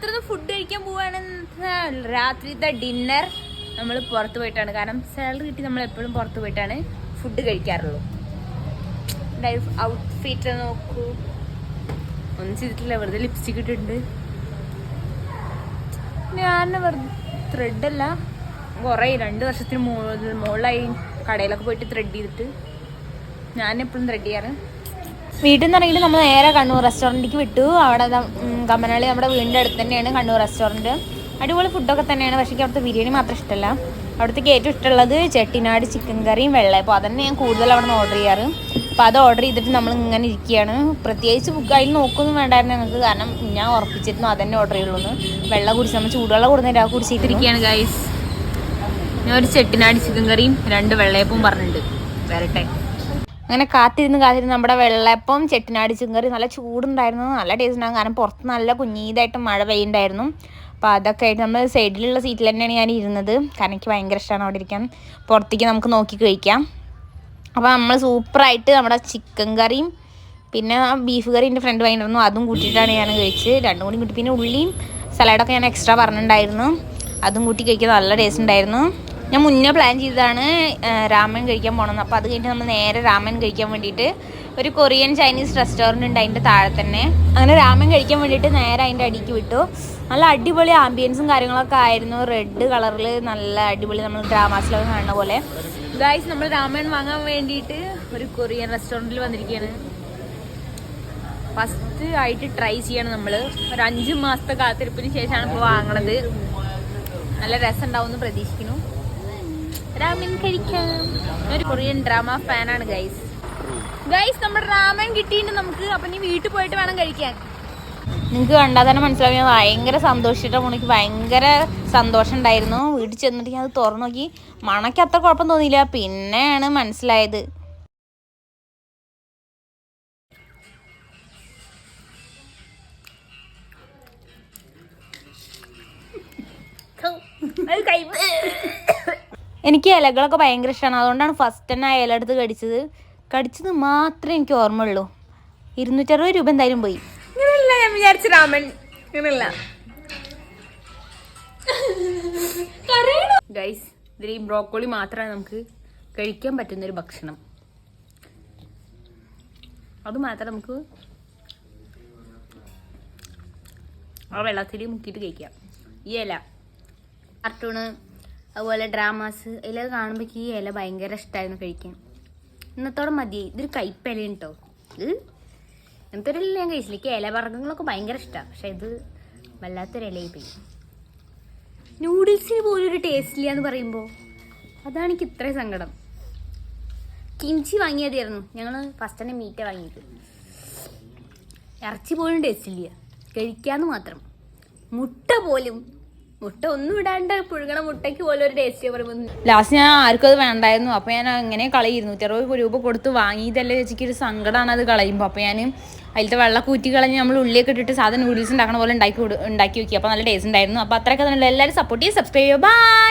രാത്രി ഫുഡ് കഴിക്കാൻ പോവാണ്. രാത്രിത്തെ ഡിന്നർ നമ്മൾ പുറത്ത് പോയിട്ടാണ്. കാരണം സാലറി കിട്ടി നമ്മൾ എപ്പോഴും പുറത്ത് പോയിട്ടാണ് ഫുഡ് കഴിക്കാറുള്ളൂ. ഔട്ട്ഫിറ്റ് നോക്കൂ, ഒന്നും ചെയ്തിട്ടില്ല, വെറുതെ ലിപ്സ്റ്റിക് ഇട്ടിട്ടുണ്ട്. ഞാൻ വെറുതെ ത്രെഡല്ല, കുറേ 2 വർഷത്തിന് മുകളിലായി കടയിലൊക്കെ പോയിട്ട് ത്രെഡ് ചെയ്തിട്ട്. ഞാൻ എപ്പോഴും ത്രെഡ് ചെയ്യാറ്. വീട്ടിൽ നിന്ന് ഇറങ്ങിയിട്ട് നമ്മൾ നേരെ കണ്ണൂർ റെസ്റ്റോറൻറ്റിലേക്ക് വിട്ടു. അവിടെ കമ്മനാളി നമ്മുടെ വീടിൻ്റെ അടുത്ത് തന്നെയാണ് കണ്ണൂർ റെസ്റ്റോറൻറ്റ്. അടിപൊളി ഫുഡൊക്കെ തന്നെയാണ്. പക്ഷേ എനിക്ക് അവിടുത്തെ ബിരിയാണി മാത്രം ഇഷ്ടമല്ല. അവിടുത്തേക്ക് ഏറ്റവും ഇഷ്ടമുള്ളത് ചെട്ടിനാട് ചിക്കൻ കറിയും വെള്ളയപ്പം. അതന്നെ ഞാൻ കൂടുതൽ അവിടെ നിന്ന് ഓർഡർ ചെയ്യാറ്. അപ്പോൾ അത് ഓർഡർ ചെയ്തിട്ട് നമ്മൾ ഇങ്ങനെ ഇരിക്കുകയാണ്. പ്രത്യേകിച്ച് അതിൽ നോക്കൊന്നും വേണ്ടായിരുന്നു ഞങ്ങൾക്ക്. കാരണം ഞാൻ ഉറപ്പിച്ചിരുന്നു അതന്നെ ഓർഡർ ചെയ്യുള്ളൂ. വെള്ളം കുടിച്ച് നമ്മൾ ചൂടുവെള്ളം കൊടുത്തിട്ട് കുടിച്ചിട്ടിരിക്കുകയാണ് ഗൈസ്. ഞാൻ ഒരു ചെട്ടിനാട് ചിക്കൻ കറിയും 2 വെള്ളയപ്പവും പറഞ്ഞിട്ടുണ്ട്, വരട്ടെ. അങ്ങനെ കാത്തിരുന്ന് നമ്മുടെ വെള്ളയപ്പം ചെട്ടിനാട് ചിക്കൻ കറി നല്ല ചൂടുണ്ടായിരുന്നു, നല്ല ടേസ്റ്റ് ഉണ്ടായിരുന്നു. കാരണം പുറത്ത് നല്ല കുഞ്ഞീതായിട്ട് മഴ പെയ്യുണ്ടായിരുന്നു. അപ്പോൾ അതൊക്കെ ആയിട്ട് നമ്മൾ സൈഡിലുള്ള സീറ്റിൽ തന്നെയാണ് ഞാൻ ഇരുന്നത്. കാരണം എനിക്ക് ഭയങ്കര ഇഷ്ടമാണ് അവിടെ ഇരിക്കാൻ. പുറത്തേക്ക് നമുക്ക് നോക്കി കഴിക്കാം. അപ്പോൾ നമ്മൾ സൂപ്പറായിട്ട് നമ്മുടെ ചിക്കൻ കറിയും പിന്നെ ബീഫ് കറി എൻ്റെ ഫ്രണ്ട് വാങ്ങിയിരുന്നു, അതും കൂട്ടിയിട്ടാണ് ഞാൻ കഴിച്ച്. 2 കൂടി കൂട്ടി. പിന്നെ ഉള്ളിയും സലാഡൊക്കെ ഞാൻ എക്സ്ട്രാ പറഞ്ഞിട്ടുണ്ടായിരുന്നു, അതും കൂട്ടി കഴിക്കാൻ നല്ല ടേസ്റ്റ് ഉണ്ടായിരുന്നു. ഞാൻ മുന്നേ പ്ലാൻ ചെയ്തതാണ് രാമൻ കഴിക്കാൻ പോകണമെന്ന്. അപ്പോൾ അത് കഴിഞ്ഞിട്ട് നമ്മൾ നേരെ രാമൻ കഴിക്കാൻ വേണ്ടിയിട്ട് ഒരു കൊറിയൻ ചൈനീസ് റെസ്റ്റോറൻറ്റ് ഉണ്ട് അതിൻ്റെ താഴെ തന്നെ. അങ്ങനെ രാമൻ കഴിക്കാൻ വേണ്ടിയിട്ട് നേരെ അതിൻ്റെ അടിക്ക് വിട്ടു. നല്ല അടിപൊളി ആംബിയൻസും കാര്യങ്ങളൊക്കെ ആയിരുന്നു. റെഡ് കളറിൽ നല്ല അടിപൊളി, നമ്മൾ ഡ്രാമാസിലൊക്കെ കാണുന്ന പോലെ. ഗൈസ്, നമ്മൾ രാമൻ വാങ്ങാൻ വേണ്ടിയിട്ട് ഒരു കൊറിയൻ റെസ്റ്റോറൻറ്റിൽ വന്നിരിക്കുകയാണ്. ഫസ്റ്റ് ആയിട്ട് ട്രൈ ചെയ്യണം നമ്മൾ. ഒരു 5 മാസത്തെ കാത്തിരിപ്പിന് ശേഷമാണ് ഇപ്പോൾ വാങ്ങണത്. നല്ല രസം ഉണ്ടാവുമെന്ന് പ്രതീക്ഷിക്കുന്നു. രാമൻ കഴിക്കാം. ഒരു കൊറിയൻ ഡ്രാമ ഫാനാണ് ഗൈസ്. നമ്മുടെ രാമൻ കിട്ടിയിട്ടുണ്ട് നമുക്ക്. അപ്പം നീ വീട്ടിൽ പോയിട്ട് വേണം കഴിക്കാൻ. നിങ്ങൾക്ക് കണ്ടാൽ തന്നെ മനസ്സിലാവും ഞാൻ ഭയങ്കര സന്തോഷിച്ചിട്ടാണ്. എനിക്ക് ഭയങ്കര സന്തോഷം ഉണ്ടായിരുന്നു. വീട്ടിൽ ചെന്നിട്ട് ഞാൻ അത് തുറന്നു നോക്കി. മണയ്ക്ക് അത്ര കുഴപ്പം തോന്നിയില്ല. പിന്നെയാണ് മനസ്സിലായത്. എനിക്ക് ഇലകളൊക്കെ ഭയങ്കര ഇഷ്ടമാണ്. അതുകൊണ്ടാണ് ഫസ്റ്റ് തന്നെ ആ ഇല എടുത്ത് കടിച്ചത് മാത്രമേ എനിക്ക് ഓർമ്മയുള്ളൂ. 260 രൂപ എന്തായാലും പോയി. ഇങ്ങനെയല്ല ഞാൻ വിചാരിച്ച രാമൻ, ഇങ്ങനെയല്ല ഗൈസ്. ഇതിൽ ഈ ബ്രോക്കോളി മാത്രമാണ് നമുക്ക് കഴിക്കാൻ പറ്റുന്നൊരു ഭക്ഷണം. അത് മാത്രം നമുക്ക് ആ വെള്ളത്തിൽ മുക്കിയിട്ട് കഴിക്കാം. ഈ ഇല കാർട്ടൂണ് അതുപോലെ ഡ്രാമാസ് ഇല കാണുമ്പോൾ ഈ ഇല ഭയങ്കര ഇഷ്ടമായിരുന്നു കഴിക്കാൻ. ഇന്നത്തോടെ മതി. ഇതൊരു കയ്പയിലയാണ് കേട്ടോ. ഇത് എന്തൊരു ഇല ഞാൻ കഴിച്ചില്ല. എനിക്ക് ഇലവർഗ്ഗങ്ങളൊക്കെ ഭയങ്കര ഇഷ്ടമാണ്. പക്ഷെ ഇത് വല്ലാത്തൊരു ഇലയിൽ പോയി. നൂഡിൽസിന് പോലും ഒരു ടേസ്റ്റ് ഇല്ല എന്ന് പറയുമ്പോൾ അതാണ് എനിക്ക് ഇത്രയും സങ്കടം. കിംച്ചി വാങ്ങിയതായിരുന്നു ഞങ്ങൾ. ഫസ്റ്റ് തന്നെ മീറ്റ വാങ്ങിയത്. ഇറച്ചി പോലും ടേസ്റ്റ് ഇല്ല, കഴിക്കാന്ന് മാത്രം. മുട്ട ഒന്നും ഇടാണ്ട് പുഴുകണ മുട്ടയ്ക്ക് പോലും ഒരു ടേസ്റ്റ് പറയുമ്പോൾ ലാസ്റ്റ് ഞാൻ ആർക്കും അത് വേണ്ടായിരുന്നു. അപ്പോൾ ഞാൻ അങ്ങനെ കളയിരുന്നു. 260 രൂപ കൊടുത്ത് വാങ്ങിയതല്ലേ ചേച്ചിക്ക് ഒരു സങ്കടമാണ് അത് കളയുമ്പോൾ. അപ്പോൾ ഞാൻ അതിലത്തെ വെള്ളമൊക്കെ ഊറ്റി കളഞ്ഞ് നമ്മൾ ഉള്ളിയൊക്കെ ഇട്ടിട്ട് സാധാരണ നൂഡിൽസ് ഉണ്ടാക്കണ പോലെ ഉണ്ടാക്കി നോക്കി. അപ്പോൾ നല്ല ടേസ്റ്റ് ഉണ്ടായിരുന്നു. അപ്പോൾ അത്രയൊക്കെ തന്നെ. എല്ലാവരും സപ്പോർട്ട് ചെയ്ത് സബ്സ്ക്രൈബ് ചെയ്യുക. ബൈ.